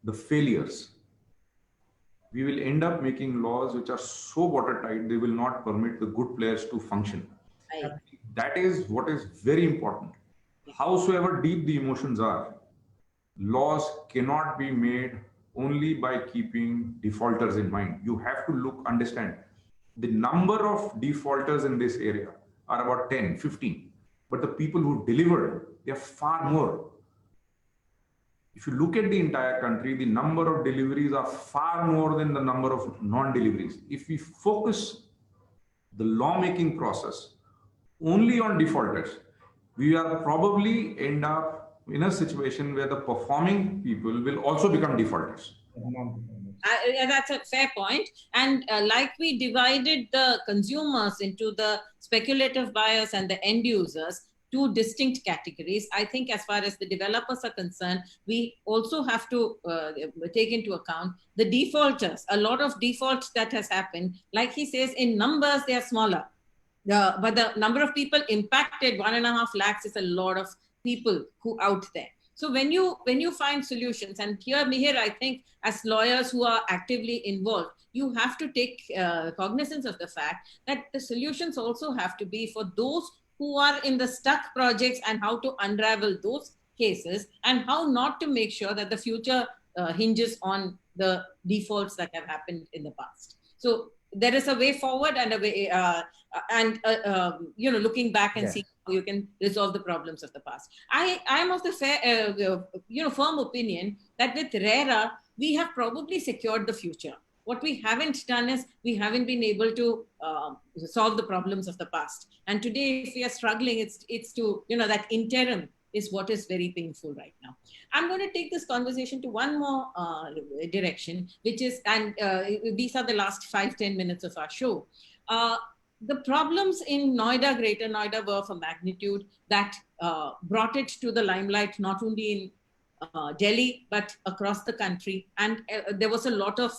Speaker 4: the failures, we will end up making laws which are so watertight, they will not permit the good players to function.
Speaker 2: Right.
Speaker 4: That is what is very important. Howsoever deep the emotions are, laws cannot be made only by keeping defaulters in mind. You have to understand the number of defaulters in this area are about 10, 15, but the people who delivered, they are far more. If you look at the entire country, the number of deliveries are far more than the number of non-deliveries. If we focus the lawmaking process only on defaulters, we are probably end up in a situation where the performing people will also become defaulters.
Speaker 2: That's a fair point. And like we divided the consumers into the speculative buyers and the end users, two distinct categories. I think as far as the developers are concerned, we also have to take into account the defaulters. A lot of defaults that has happened, like he says, in numbers, they are smaller. But the number of people impacted, 1.5 lakhs, is a lot of people who out there. So when you find solutions, and here, Mihir, I think as lawyers who are actively involved, you have to take cognizance of the fact that the solutions also have to be for those who are in the stuck projects, and how to unravel those cases, and how not to make sure that the future hinges on the defaults that have happened in the past. So there is a way forward and a way, looking back and see how you can resolve the problems of the past. I am of the firm opinion that with RERA, we have probably secured the future. What we haven't done is we haven't been able to solve the problems of the past. And today, if we are struggling, it's to, that interim is what is very painful right now. I'm going to take this conversation to one more direction, which is, and these are the last 5-10 minutes of our show. The problems in Noida, Greater Noida, were of a magnitude that brought it to the limelight, not only in Delhi, but across the country. And there was a lot of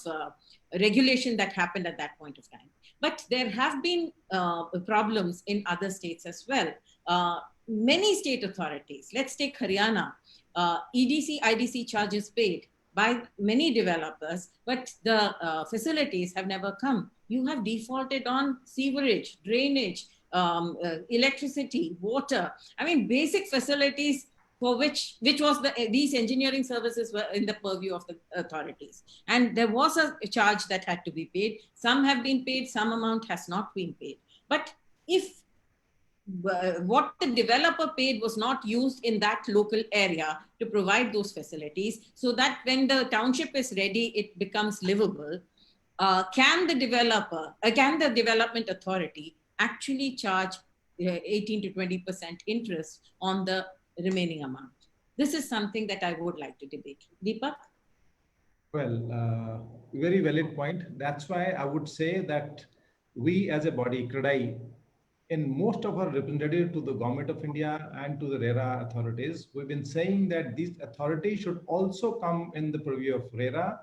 Speaker 2: regulation that happened at that point of time. But there have been problems in other states as well. Many state authorities, let's take Haryana, EDC, IDC charges paid by many developers, but the facilities have never come. You have defaulted on sewerage, drainage, electricity, water. I mean, basic facilities for which was these engineering services were in the purview of the authorities. And there was a charge that had to be paid. Some have been paid, some amount has not been paid. But if what the developer paid was not used in that local area to provide those facilities, so that when the township is ready, it becomes livable, can the development authority actually charge 18 to 20% interest on the remaining amount? This is something that I would like to debate. Deepak?
Speaker 5: Well, very valid point. That's why I would say that we as a body, CREDAI, in most of our representatives to the Government of India and to the RERA authorities, we've been saying that these authorities should also come in the purview of RERA.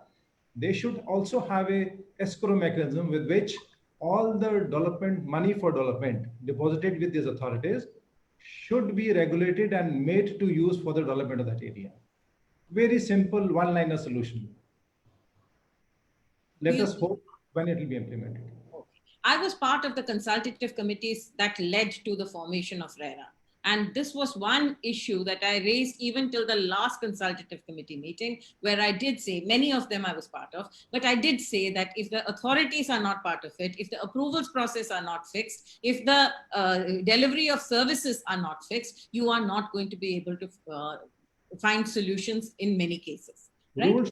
Speaker 5: They should also have a escrow mechanism with which all the development money for development deposited with these authorities should be regulated and made to use for the development of that area. Very simple one-liner solution. Let us hope when it will be implemented.
Speaker 2: I was part of the consultative committees that led to the formation of RERA. And this was one issue that I raised even till the last consultative committee meeting, where I did say, many of them I was part of, but I did say that if the authorities are not part of it, if the approvals process are not fixed, if the delivery of services are not fixed, you are not going to be able to find solutions in many cases. right?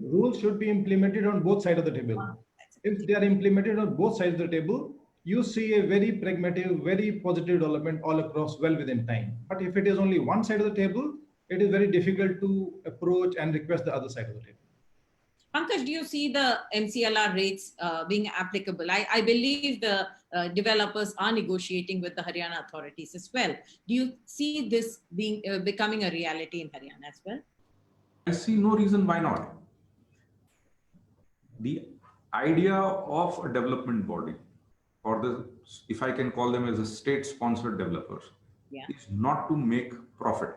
Speaker 5: Rules should be implemented on both sides of the table. If they are implemented on both sides of the table, you see a very pragmatic, very positive development all across well within time. But if it is only one side of the table, it is very difficult to approach and request the other side of the table.
Speaker 2: Pankaj, do you see the MCLR rates being applicable? I believe the developers are negotiating with the Haryana authorities as well. Do you see this being becoming a reality in Haryana as well?
Speaker 4: I see no reason why not. The idea of a development body, or the, if I can call them as a state-sponsored developers, is not to make profit.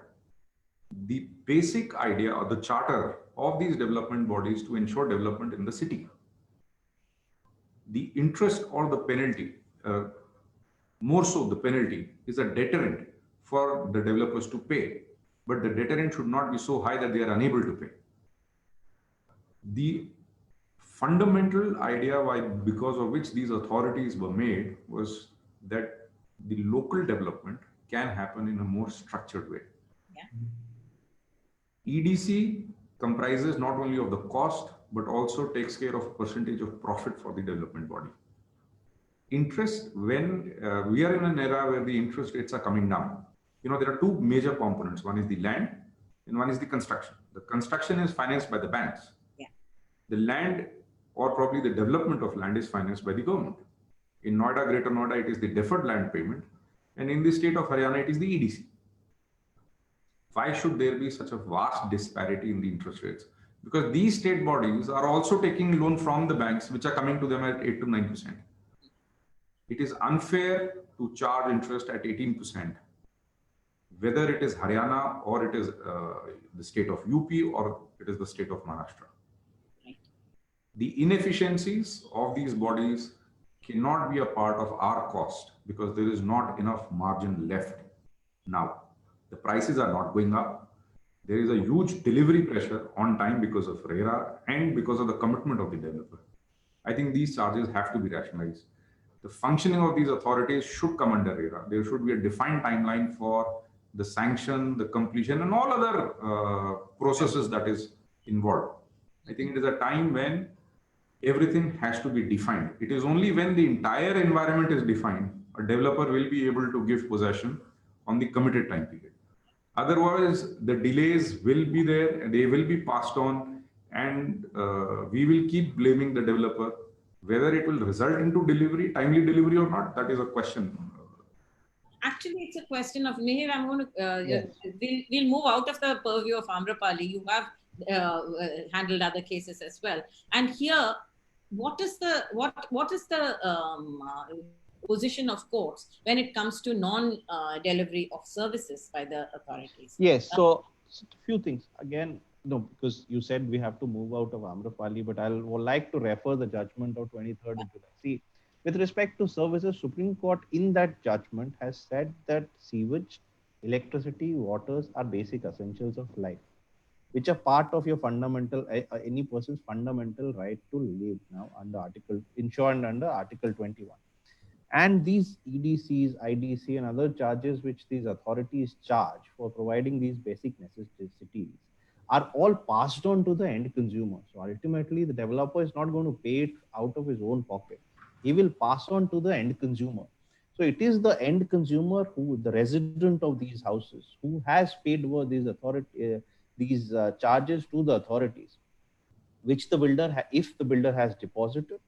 Speaker 4: The basic idea or the charter of these development bodies to ensure development in the city. The interest or the penalty, more so the penalty, is a deterrent for the developers to pay, but the deterrent should not be so high that they are unable to pay. The fundamental idea because of which these authorities were made was that the local development can happen in a more structured way. EDC comprises not only of the cost, but also takes care of percentage of profit for the development body. Interest, when we are in an era where the interest rates are coming down, there are two major components. One is the land and one is the construction. The construction is financed by the banks. The land, or probably the development of land, is financed by the government. In Noida, Greater Noida, it is the deferred land payment. And in the state of Haryana, it is the EDC. Why should there be such a vast disparity in the interest rates? Because these state bodies are also taking loan from the banks, which are coming to them at 8 to 9%. It is unfair to charge interest at 18%, whether it is Haryana or it is the state of UP or it is the state of Maharashtra. The inefficiencies of these bodies cannot be a part of our cost because there is not enough margin left now. The prices are not going up. There is a huge delivery pressure on time because of RERA and because of the commitment of the developer. I think these charges have to be rationalized. The functioning of these authorities should come under RERA. There should be a defined timeline for the sanction, the completion, and all other processes that is involved. I think it is a time when everything has to be defined. It is only when the entire environment is defined, a developer will be able to give possession on the committed time period. Otherwise, the delays will be there and they will be passed on, and we will keep blaming the developer. Whether it will result into delivery, timely delivery or not, that is a question.
Speaker 2: Actually, it's a question of Mihir. I'm going to we'll move out of the purview of Amrapali. You have handled other cases as well, and here, what is the position of courts when it comes to non-delivery of services by the authorities?
Speaker 3: Yes, so a few things. Again, no, because you said we have to move out of Amrapali, but I would like to refer the judgment of 23rd of July. See, with respect to services, Supreme Court in that judgment has said that sewage, electricity, waters are basic essentials of life, which are part of your fundamental, any person's fundamental right to live now enshrined under Article 21. And these EDCs, IDC and other charges which these authorities charge for providing these basic necessities are all passed on to the end consumer. So ultimately the developer is not going to pay it out of his own pocket. He will pass on to the end consumer. So it is the end consumer the resident of these houses, who has paid for these charges to the authorities, which the builder, if the builder has deposited,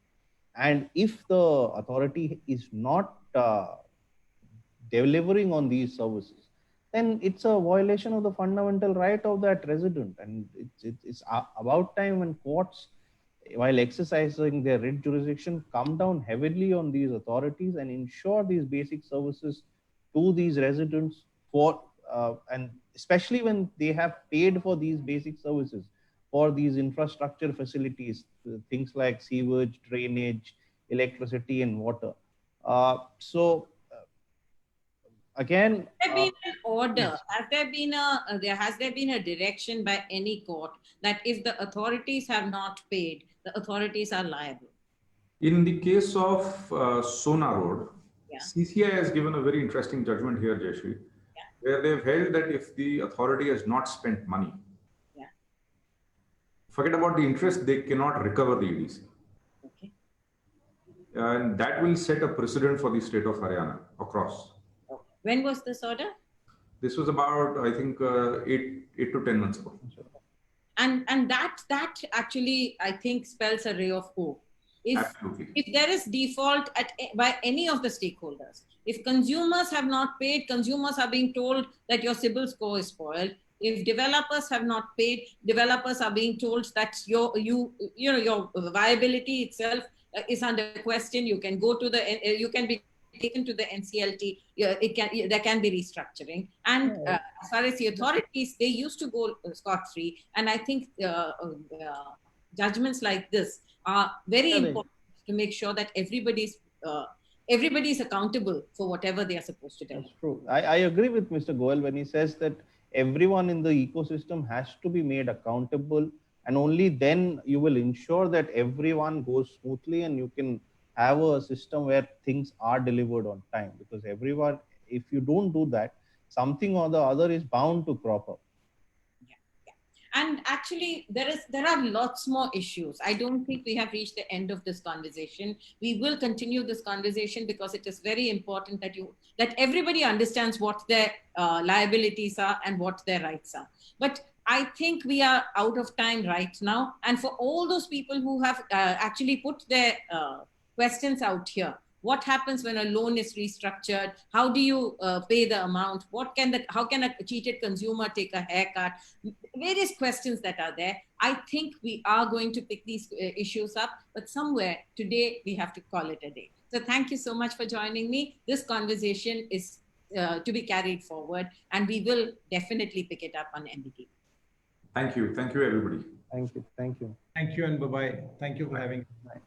Speaker 3: and if the authority is not delivering on these services, then it's a violation of the fundamental right of that resident. And it's about time when courts, while exercising their writ jurisdiction, come down heavily on these authorities and ensure these basic services to these residents and especially when they have paid for these basic services, for these infrastructure facilities, things like sewage, drainage, electricity, and water. Again,
Speaker 2: has there been an order? Yes. Has there been a direction by any court that if the authorities have not paid, the authorities are liable?
Speaker 4: In the case of Sona Road, CCI has given a very interesting judgment here, Jayashree, where they've held that if the authority has not spent money, Forget about the interest, they cannot recover the EDC.
Speaker 2: Okay.
Speaker 4: And that will set a precedent for the state of Haryana across.
Speaker 2: When was this order?
Speaker 4: This was about, I think, 8 to 10 months ago.
Speaker 2: And that actually, I think, spells a ray of hope.
Speaker 4: Absolutely.
Speaker 2: If there is default by any of the stakeholders, if consumers have not paid, consumers are being told that your CIBIL score is spoiled. If developers have not paid, developers are being told that your viability itself is under question. You can go to you can be taken to the NCLT. There can be restructuring. And as far as the authorities, they used to go scot-free. And I think judgments like this are very important to make sure that everybody is accountable for whatever they are supposed to do.
Speaker 3: That's true. I agree with Mr. Goel when he says that everyone in the ecosystem has to be made accountable, and only then you will ensure that everyone goes smoothly and you can have a system where things are delivered on time. Because everyone, if you don't do that, something or the other is bound to crop up.
Speaker 2: And actually, there are lots more issues. I don't think we have reached the end of this conversation. We will continue this conversation because it is very important that everybody understands what their liabilities are and what their rights are. But I think we are out of time right now. And for all those people who have actually put their questions out here, what happens when a loan is restructured? How do you pay the amount? How can a cheated consumer take a haircut? Various questions that are there. I think we are going to pick these issues up, but somewhere today we have to call it a day. So thank you so much for joining me. This conversation is to be carried forward, and we will definitely pick it up on MBT.
Speaker 4: Thank you. Thank you, everybody.
Speaker 3: Thank you. Thank you.
Speaker 5: Thank you and bye-bye. Thank you for having me.
Speaker 3: Bye.